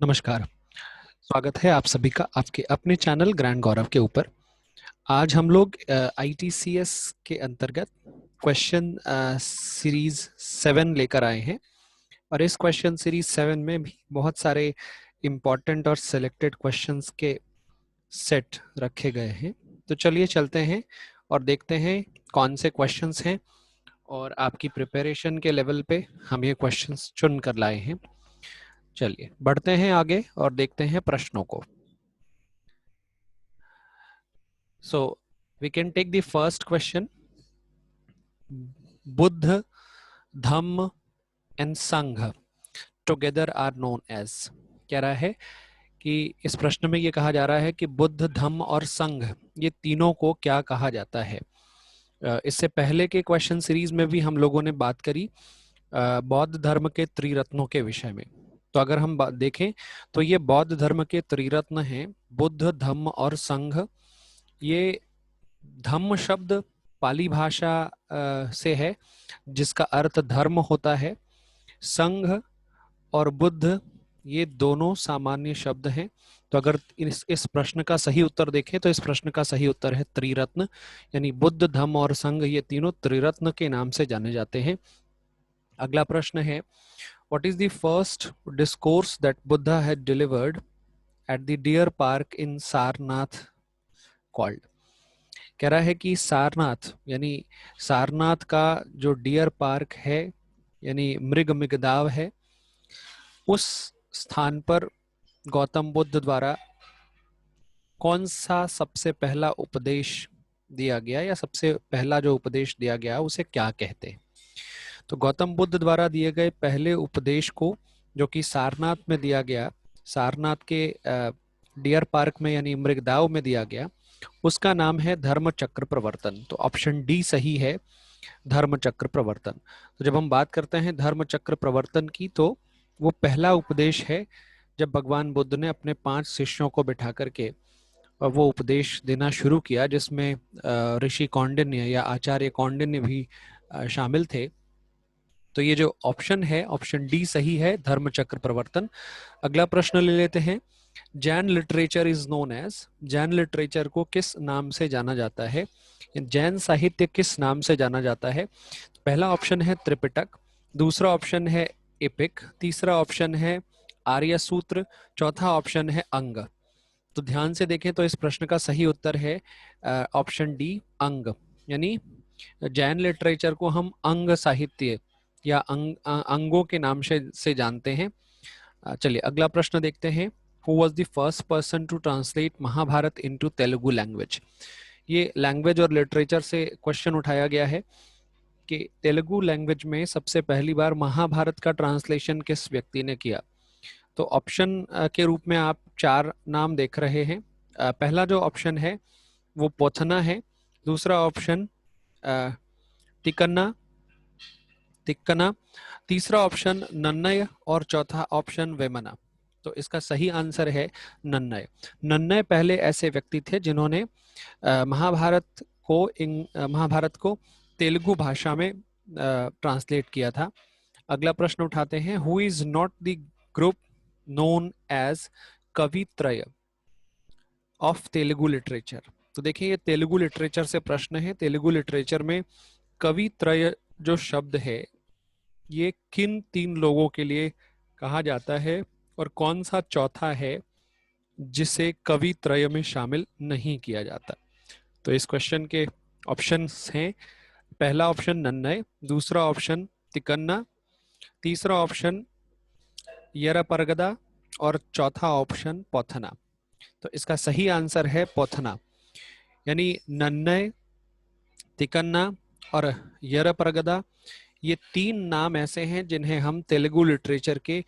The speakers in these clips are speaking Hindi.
नमस्कार। स्वागत है आप सभी का आपके अपने चैनल ग्रैंड गौरव के ऊपर। आज हम लोग आईटीसीएस के अंतर्गत क्वेश्चन सीरीज 7 लेकर आए हैं और इस क्वेश्चन सीरीज 7 में भी बहुत सारे इम्पोर्टेंट और सिलेक्टेड क्वेश्चंस के सेट रखे गए हैं। तो चलिए चलते हैं और देखते हैं कौन से क्वेश्चंस हैं और आपकी प्रिपरेशन के लेवल पे हम ये क्वेश्चंस चुन कर लाए हैं। चलिए बढ़ते हैं आगे और देखते हैं प्रश्नों को। So we can take the first question. Buddha, Dhamma and संघ टुगेदर आर नोन एज। कह रहा है कि इस प्रश्न में ये कहा जा रहा है कि बुद्ध, धम्म और संघ ये तीनों को क्या कहा जाता है। इससे पहले के क्वेश्चन सीरीज में भी हम लोगों ने बात करी बौद्ध धर्म के त्रिरत्नों के विषय में। तो अगर हम देखें तो ये बौद्ध धर्म के त्रिरत्न हैं बुद्ध, धम्म और संघ। ये धम्म शब्द पाली भाषा से है जिसका अर्थ धर्म होता है। संघ और बुद्ध ये दोनों सामान्य शब्द हैं। तो अगर इस प्रश्न का सही उत्तर देखें तो इस प्रश्न का सही उत्तर है त्रिरत्न, यानी बुद्ध, धम्म और संघ ये तीनों त्रिरत्न के नाम से जाने जाते हैं। अगला प्रश्न है, what is the first discourse that Buddha had delivered at the deer park in Sarnath called. कह रहा है कि सारनाथ यानी सारनाथ का जो डियर पार्क है यानी मृग मिगदाव है, उस स्थान पर गौतम बुद्ध द्वारा कौन सा सबसे पहला उपदेश दिया गया या सबसे पहला जो उपदेश दिया गया उसे क्या कहते हैं। तो गौतम बुद्ध द्वारा दिए गए पहले उपदेश को जो कि सारनाथ में दिया गया, सारनाथ के डियर पार्क में यानी मृगदाव में दिया गया, उसका नाम है धर्म चक्र प्रवर्तन। तो ऑप्शन डी सही है, धर्म चक्र प्रवर्तन। तो जब हम बात करते हैं धर्म चक्र प्रवर्तन की तो वो पहला उपदेश है जब भगवान बुद्ध ने अपने 5 शिष्यों को बिठा करके वो उपदेश देना शुरू किया, जिसमें ऋषि कौंडिन्य या आचार्य कौंडिन्य भी शामिल थे। तो ये जो ऑप्शन है ऑप्शन डी सही है, धर्म चक्र प्रवर्तन। अगला प्रश्न ले लेते हैं, Jain literature is known as. Jain literature को किस नाम से जाना जाता है, जैन साहित्य किस नाम से जाना जाता है। पहला ऑप्शन है त्रिपिटक, दूसरा ऑप्शन है एपिक, तीसरा ऑप्शन है आर्य सूत्र, चौथा ऑप्शन है अंग। तो ध्यान से देखें तो इस प्रश्न का सही उत्तर है ऑप्शन डी अंग, यानी जैन लिटरेचर को हम अंग साहित्य या अंगों के नाम से जानते हैं। चलिए अगला प्रश्न देखते हैं, who was the first person to translate Mahabharata into Telugu language. ये लैंग्वेज और लिटरेचर से क्वेश्चन उठाया गया है कि तेलुगु लैंग्वेज में सबसे पहली बार महाभारत का ट्रांसलेशन किस व्यक्ति ने किया। तो ऑप्शन के रूप में आप 4 नाम देख रहे हैं। पहला जो ऑप्शन है वो पोथना है, दूसरा ऑप्शन तिकन्ना तिक्कना, तीसरा ऑप्शन नन्नय और चौथा ऑप्शन वेमना। तो इसका सही आंसर है नन्नय। नन्नय पहले ऐसे व्यक्ति थे जिन्होंने महाभारत को तेलुगु भाषा में ट्रांसलेट किया था। अगला प्रश्न उठाते हैं, who is not the group known as Kavitraya of Telugu literature. तो देखिए ये तेलुगु लिटरेचर से प्रश्न है। तेलुगु लिटरेचर में कवित्रय जो शब्द है ये किन 3 लोगों के लिए कहा जाता है और कौन सा चौथा है जिसे कवि त्रय में शामिल नहीं किया जाता। तो इस क्वेश्चन के ऑप्शंस हैं, पहला ऑप्शन नन्नय, दूसरा ऑप्शन तिकन्ना, तीसरा ऑप्शन यरपरगदा और चौथा ऑप्शन पोथना। तो इसका सही आंसर है पोथना, यानी नन्नय, तिकन्ना और यरपरगदा ये 3 नाम ऐसे हैं जिन्हें हम तेलुगु लिटरेचर के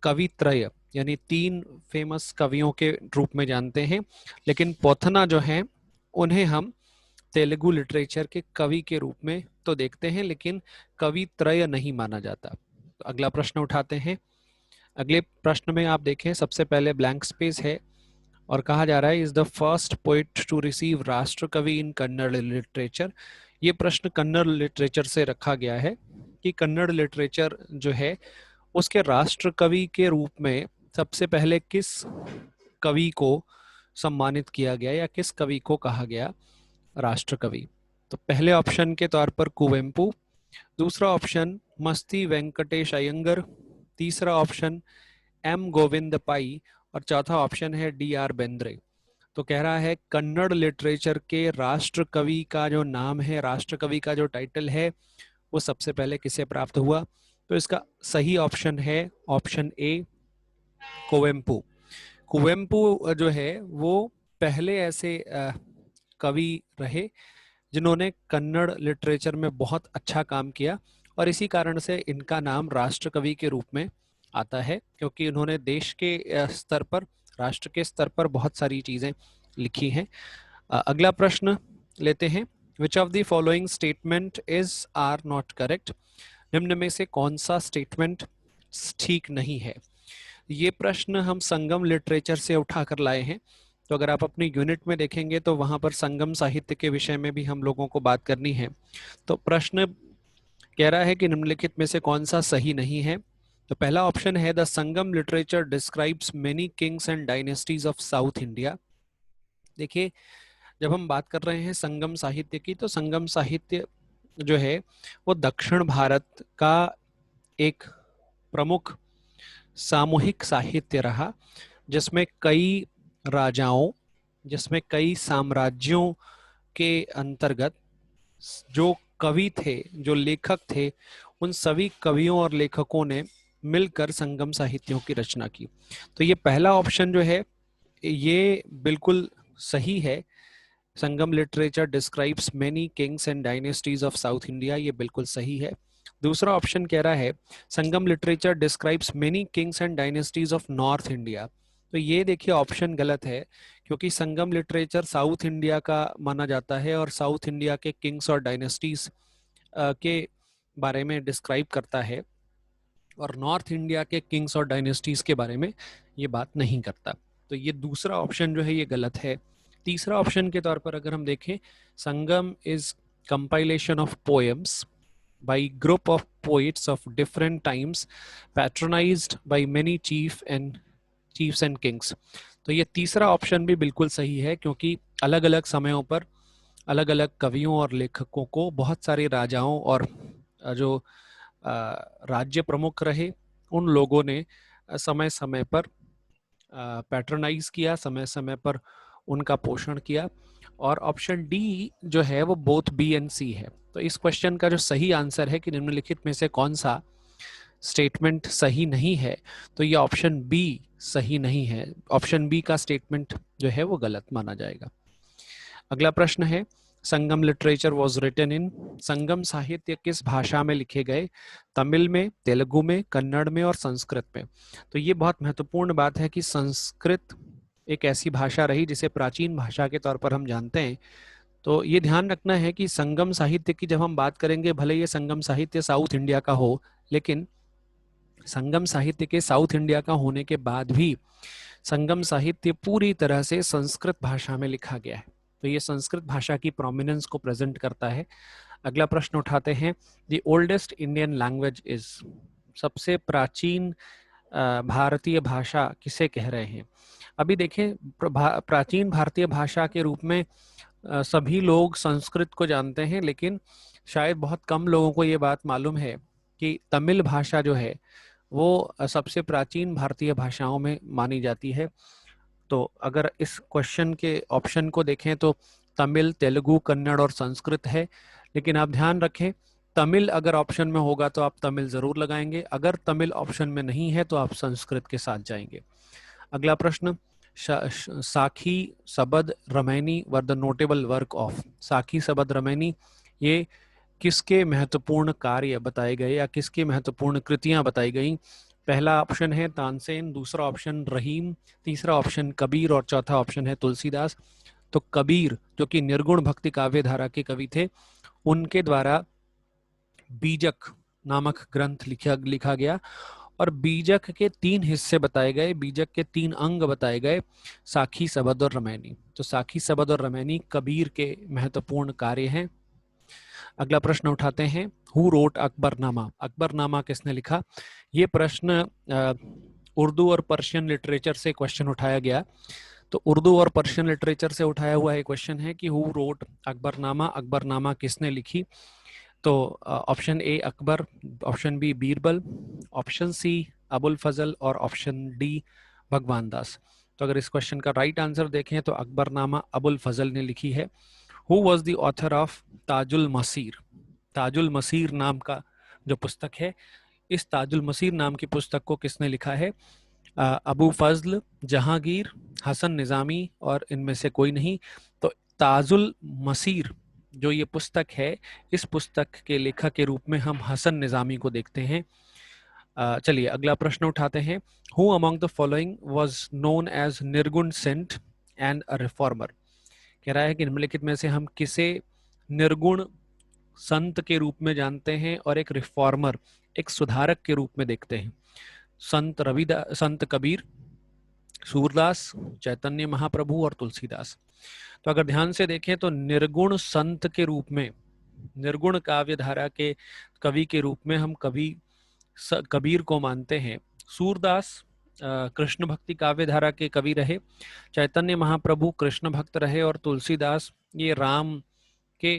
कवि त्रय यानी 3 फेमस कवियों के रूप में जानते हैं, लेकिन पोथना जो हैं उन्हें हम तेलुगु लिटरेचर के कवि के रूप में तो देखते हैं लेकिन कवि त्रय नहीं माना जाता। तो अगला प्रश्न उठाते हैं। अगले प्रश्न में आप देखें सबसे पहले ब्लैंक स्पेस है और कहा जा रहा है, is the first poet to receive राष्ट्र कवि इन कन्नड़ लिटरेचर। ये प्रश्न कन्नड़ लिटरेचर से रखा गया है कि कन्नड़ लिटरेचर जो है उसके राष्ट्र कवि के रूप में सबसे पहले किस कवि को सम्मानित किया गया या किस कवि को कहा गया राष्ट्र कवि? तो पहले ऑप्शन के तौर पर कुवेम्पू, दूसरा ऑप्शन मस्ती वेंकटेश अयंगर, तीसरा ऑप्शन एम गोविंद पाई और चौथा ऑप्शन है डी आर बेंद्रे। तो कह रहा है कन्नड़ लिटरेचर के राष्ट्र कवि का जो नाम है, राष्ट्र कवि का जो टाइटल है, वो सबसे पहले किसे प्राप्त हुआ? तो इसका सही ऑप्शन है ऑप्शन ए, कुवेम्पू। कुवेम्पू जो है वो पहले ऐसे कवि रहे जिन्होंने कन्नड़ लिटरेचर में बहुत अच्छा काम किया और इसी कारण से इनका नाम राष्ट्र कवि के रूप में आता है, क्योंकि उन्होंने देश के स्तर पर, राष्ट्र के स्तर पर बहुत सारी चीजें लिखी हैं। अगला प्रश्न लेते हैं। Which of the following statement is are not correct? निम्न में से कौन सा स्टेटमेंट ठीक नहीं है? ये प्रश्न हम संगम लिटरेचर से उठा कर लाए हैं। तो अगर आप अपनी यूनिट में देखेंगे तो वहां पर संगम साहित्य के विषय में भी हम लोगों को बात करनी है। तो प्रश्न कह रहा है कि निम्नलिखित में से कौन सा सही नहीं है? तो पहला ऑप्शन है the Sangam literature describes many kings and dynasties of South India. देखिए, जब हम बात कर रहे हैं संगम साहित्य की, तो संगम साहित्य जो है वो दक्षिण भारत का एक प्रमुख सामूहिक साहित्य रहा, जिसमें कई राजाओं, जिसमें कई साम्राज्यों के अंतर्गत जो कवि थे, जो लेखक थे, उन सभी कवियों और लेखकों ने मिलकर संगम साहित्यों की रचना की। तो ये पहला ऑप्शन जो है ये बिल्कुल सही है। Sangam literature describes many kings and dynasties of South India, ये बिल्कुल सही है। दूसरा ऑप्शन कह रहा है Sangam literature describes many kings and dynasties of North India. तो ये देखिए ऑप्शन गलत है, क्योंकि संगम लिटरेचर साउथ इंडिया का माना जाता है और साउथ इंडिया के किंग्स और डायनेस्टीज के बारे में डिस्क्राइब करता है, और नॉर्थ इंडिया के किंग्स और डायनेस्टीज के बारे में ये बात नहीं करता। तो ये दूसरा ऑप्शन जो है ये गलत है। तीसरा ऑप्शन के तौर पर अगर हम देखें, Sangam is compilation of poems by group of poets of different times patronized by many chiefs and kings। तो ये तीसरा ऑप्शन भी बिल्कुल सही है, क्योंकि अलग अलग समयों पर अलग अलग कवियों और लेखकों को बहुत सारे राजाओं और जो राज्य प्रमुख रहे, उन लोगों ने समय समय पर पैट्रोनाइज किया, समय समय पर उनका पोषण किया। और ऑप्शन डी जो है वो बोथ बी एंड सी है। तो इस क्वेश्चन का जो सही आंसर है कि निम्नलिखित में से कौन सा स्टेटमेंट सही नहीं है, तो ये ऑप्शन बी सही नहीं है। ऑप्शन बी का स्टेटमेंट जो है वो गलत माना जाएगा। अगला प्रश्न है Sangam literature was written in, संगम साहित्य किस भाषा में लिखे गए? तमिल में, तेलुगु में, कन्नड़ में और संस्कृत में। तो ये बहुत महत्वपूर्ण बात है कि संस्कृत एक ऐसी भाषा रही जिसे प्राचीन भाषा के तौर पर हम जानते हैं। तो ये ध्यान रखना है कि संगम साहित्य की जब हम बात करेंगे, भले ये संगम साहित्य साउथ इंडिया का हो, लेकिन संगम साहित्य के साउथ इंडिया का होने के बाद भी संगम साहित्य पूरी तरह से संस्कृत भाषा में लिखा गया है। तो ये संस्कृत भाषा की प्रोमिनेंस को प्रेजेंट करता है। अगला प्रश्न उठाते हैं, the oldest Indian language is, सबसे प्राचीन भारतीय भाषा किसे कह रहे हैं? अभी देखें, प्राचीन भारतीय भाषा के रूप में सभी लोग संस्कृत को जानते हैं, लेकिन शायद बहुत कम लोगों को ये बात मालूम है कि तमिल भाषा जो है वो सबसे प्राचीन भारतीय भाषाओं में मानी जाती है। तो अगर इस क्वेश्चन के ऑप्शन को देखें तो तमिल, तेलुगु, कन्नड़ और संस्कृत है, लेकिन आप ध्यान रखें तमिल अगर ऑप्शन में होगा तो आप तमिल जरूर लगाएंगे, अगर तमिल ऑप्शन में नहीं है तो आप संस्कृत के साथ जाएंगे। अगला प्रश्न, साखी सबद Ramaini were the notable work of, साखी सबद रमैनी ये किसके महत्वपूर्ण कार्य बताए गए या किसकी महत्वपूर्ण कृतियां बताई गई? पहला ऑप्शन है तानसेन, दूसरा ऑप्शन रहीम, तीसरा ऑप्शन कबीर और चौथा ऑप्शन है तुलसीदास। तो कबीर जो कि निर्गुण भक्ति काव्य धारा के कवि थे, उनके द्वारा बीजक नामक ग्रंथ लिखा गया और बीजक के 3 हिस्से बताए गए, बीजक के 3 अंग बताए गए, साखी सबद और रमैनी। तो साखी सबद और रमैनी कबीर के महत्वपूर्ण कार्य हैं। अगला प्रश्न उठाते हैं, हु रोट अकबरनामा, अकबरनामा किसने लिखा? ये प्रश्न उर्दू और पर्शियन लिटरेचर से क्वेश्चन उठाया गया। तो उर्दू और पर्शियन लिटरेचर से उठाया हुआ एक क्वेश्चन है कि हु रोट अकबरनामा, अकबरनामा किसने लिखी? तो option A Akbar, option B Birbal, option C Abul Fazal और ऑप्शन डी भगवान दास। तो अगर इस क्वेश्चन का राइट आंसर देखें तो अकबरनामा अबुल फजल ने लिखी है। Who was the author of Tajul Masir? Tajul Masir नाम का जो पुस्तक है, इस ताजुल मसीर नाम की पुस्तक को किसने लिखा है? अबू फजल, जहांगीर, हसन निज़ामी और इनमें से कोई नहीं। तो ताजुल मसीर जो ये पुस्तक है, इस पुस्तक के लेखक के रूप में हम हसन निज़ामी को देखते हैं। चलिए अगला प्रश्न उठाते हैं। Who among the following was known as nirguna saint and a reformer? कह रहा है कि निम्नलिखित में से हम किसे निर्गुण संत के रूप में जानते हैं और एक रिफॉर्मर, एक सुधारक के रूप में देखते हैं? संत कबीर, सूरदास, चैतन्य महाप्रभु और तुलसीदास। तो अगर ध्यान से देखें तो निर्गुण संत के रूप में, निर्गुण काव्य धारा के कवि के रूप में हम कबीर को मानते हैं। सूरदास कृष्ण भक्ति काव्य धारा के कवि रहे, चैतन्य महाप्रभु कृष्ण भक्त रहे और तुलसीदास ये राम के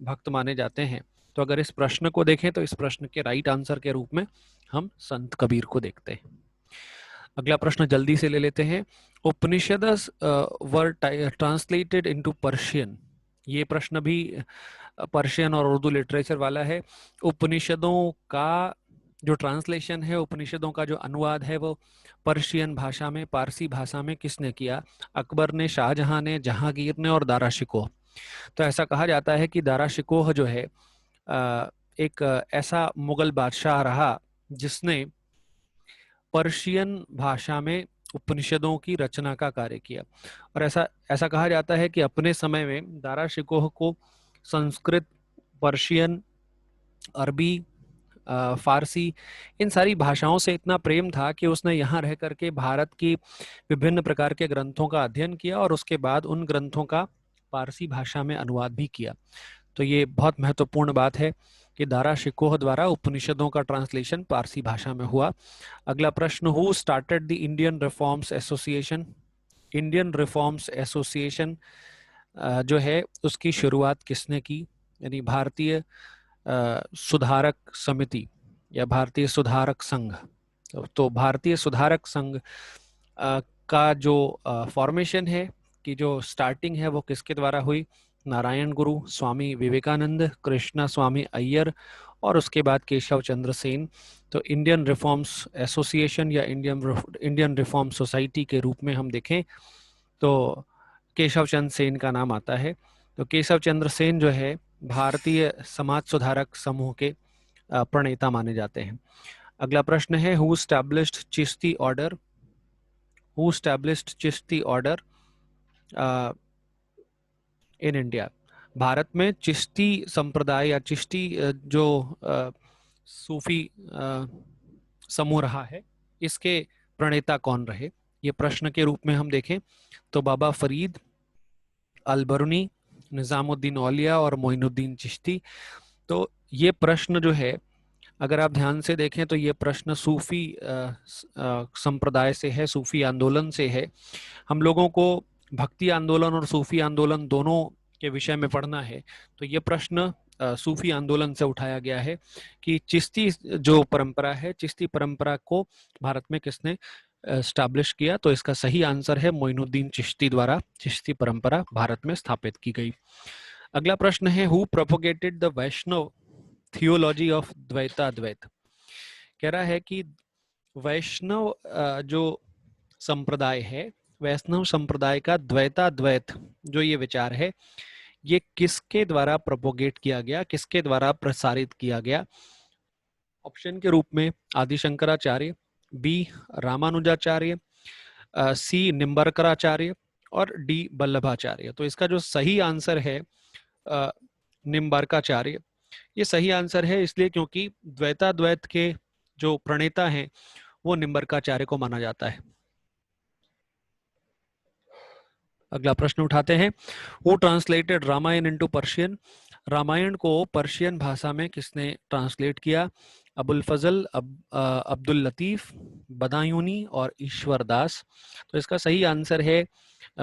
भक्त माने जाते हैं। तो अगर इस प्रश्न को देखें तो इस प्रश्न के राइट आंसर के रूप में हम संत कबीर को देखते हैं। अगला प्रश्न जल्दी से ले लेते हैं। उपनिषदस वर ट्रांसलेटेड इनटू पर्शियन। ये प्रश्न भी पर्शियन और उर्दू लिटरेचर वाला है। उपनिषदों का जो ट्रांसलेशन है, उपनिषदों का जो अनुवाद है, वो पर्शियन भाषा में, पारसी भाषा में किसने किया? अकबर ने, शाहजहां ने, जहांगीर ने और दारा शिकोह। तो ऐसा कहा जाता है कि दारा शिकोह जो है एक ऐसा मुगल बादशाह रहा जिसने पर्शियन भाषा में उपनिषदों की रचना का कार्य किया। और ऐसा कहा जाता है कि अपने समय में दारा शिकोह को संस्कृत, पर्शियन, अरबी, फारसी, इन सारी भाषाओं से इतना प्रेम था कि उसने यहाँ रह करके भारत की विभिन्न प्रकार के ग्रंथों का अध्ययन किया और उसके बाद उन ग्रंथों का पारसी भाषा में अनुवाद भी किया। तो ये बहुत महत्वपूर्ण बात है कि दारा शिकोह द्वारा उपनिषदों का ट्रांसलेशन पारसी भाषा में हुआ। अगला प्रश्न, who started the Indian reforms association? Indian reforms association जो है उसकी शुरुआत किसने की? यानी भारतीय सुधारक समिति या भारतीय सुधारक संघ। तो भारतीय सुधारक संघ का जो फॉर्मेशन है, कि जो स्टार्टिंग है, वो किसके द्वारा हुई? नारायण गुरु, स्वामी विवेकानंद, कृष्णा स्वामी अय्यर और उसके बाद केशव चंद्र सेन। तो इंडियन रिफॉर्म्स एसोसिएशन या इंडियन रिफॉर्म सोसाइटी के रूप में हम देखें तो केशव चंद्र सेन का नाम आता है। तो केशव चंद्र सेन जो है भारतीय समाज सुधारक समूह के प्रणेता माने जाते हैं। अगला प्रश्न है, who established Chishti order? Who established Chishti order in India? Bharat में चिश्ती संप्रदाय या चिश्ती जो सूफी समूह रहा है, इसके प्रणेता कौन रहे? ये प्रश्न के रूप में हम देखें तो बाबा फरीद, अलबरुनी, निजामुद्दीन औलिया और मोइनुद्दीन चिश्ती। तो ये प्रश्न जो है, अगर आप ध्यान से देखें तो ये प्रश्न सूफी संप्रदाय से है, सूफी आंदोलन से है। हम लोगों को भक्ति आंदोलन और सूफी आंदोलन दोनों के विषय में पढ़ना है। तो ये प्रश्न सूफी आंदोलन से उठाया गया है कि चिश्ती जो परंपरा है, चिश्ती परंपरा को भारत में किसने एस्टैब्लिश किया? तो इसका सही आंसर है मोइनुद्दीन चिश्ती द्वारा चिश्ती परंपरा भारत में स्थापित की गई। अगला प्रश्न है, who propagated the Vaishnava theology of Dvaitadvaita? कह रहा है कि वैष्णव जो संप्रदाय है, वैष्णव संप्रदाय का द्वैताद्वैत जो ये विचार है, ये किसके द्वारा प्रोपोगेट किया गया, किसके द्वारा प्रसारित किया गया? ऑप्शन के रूप में आदि शंकराचार्य, बी रामानुजाचार्य, सी निम्बरकराचार्य और डी वल्लभाचार्य। तो इसका जो सही आंसर है निम्बरकाचार्य। ये सही आंसर है इसलिए क्योंकि द्वैताद्वैत के जो प्रणेता हैं वो निम्बरकाचार्य को माना जाता है। अगला प्रश्न उठाते हैं, who translated Ramayana into Persian? Ramayana को पर्शियन भाषा में किसने ट्रांसलेट किया? अबुल फजल, अब्दुल लतीफ, बदायूनी और ईश्वर दास। तो इसका सही आंसर है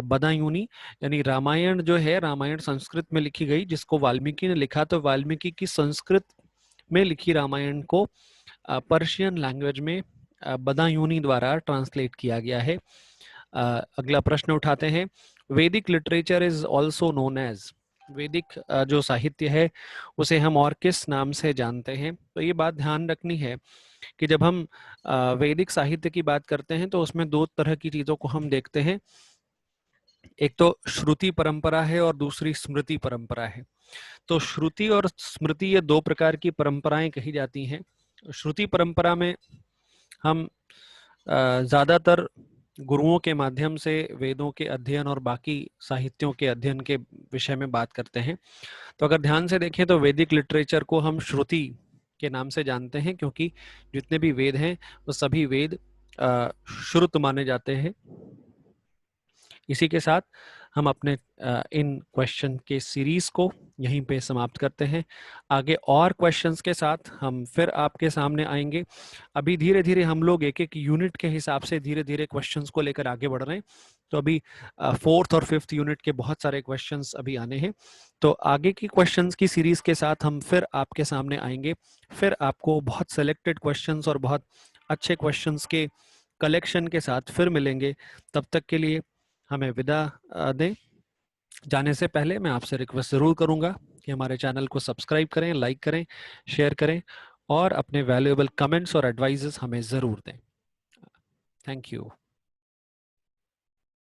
बदायूनी। यानी रामायण जो है, रामायण संस्कृत में लिखी गई, जिसको वाल्मीकि ने लिखा, तो वाल्मीकि की संस्कृत में लिखी रामायण को पर्शियन लैंग्वेज में बदायूनी द्वारा ट्रांसलेट किया गया है। अगला प्रश्न उठाते हैं। Vedic literature is also known as, वैदिक जो साहित्य है उसे हम और किस नाम से जानते हैं? तो ये बात ध्यान रखनी है कि जब हम वैदिक साहित्य की बात करते हैं तो उसमें दो तरह की चीजों को हम देखते हैं। एक तो श्रुति परंपरा है और दूसरी स्मृति परंपरा है। तो श्रुति और स्मृति, ये दो प्रकार की परंपराएं कही जाती हैं। श्रुति परंपरा में हम ज्यादातर गुरुओं के माध्यम से वेदों के अध्ययन और बाकी साहित्यों के अध्ययन के विषय में बात करते हैं। तो अगर ध्यान से देखें तो वैदिक लिटरेचर को हम श्रुति के नाम से जानते हैं, क्योंकि जितने भी वेद हैं वो सभी वेद श्रुत माने जाते हैं। इसी के साथ हम अपने इन क्वेश्चन के सीरीज को यहीं पे समाप्त करते हैं। आगे और क्वेश्चंस के साथ हम फिर आपके सामने आएंगे। अभी धीरे धीरे हम लोग एक एक यूनिट के हिसाब से धीरे धीरे क्वेश्चंस को लेकर आगे बढ़ रहे हैं। तो अभी फोर्थ और फिफ्थ यूनिट के बहुत सारे क्वेश्चंस अभी आने हैं। तो आगे की क्वेश्चंस की सीरीज के साथ हम फिर आपके सामने आएंगे। फिर आपको बहुत सेलेक्टेड क्वेश्चंस और बहुत अच्छे क्वेश्चंस के कलेक्शन के साथ फिर मिलेंगे। तब तक के लिए हमें विदा दें। जाने से पहले मैं आपसे रिक्वेस्ट ज़रूर करूंगा कि हमारे चैनल को सब्सक्राइब करें, लाइक करें, शेयर करें और अपने वैल्यूएबल कमेंट्स और एडवाइजेस हमें ज़रूर दें। Thank you.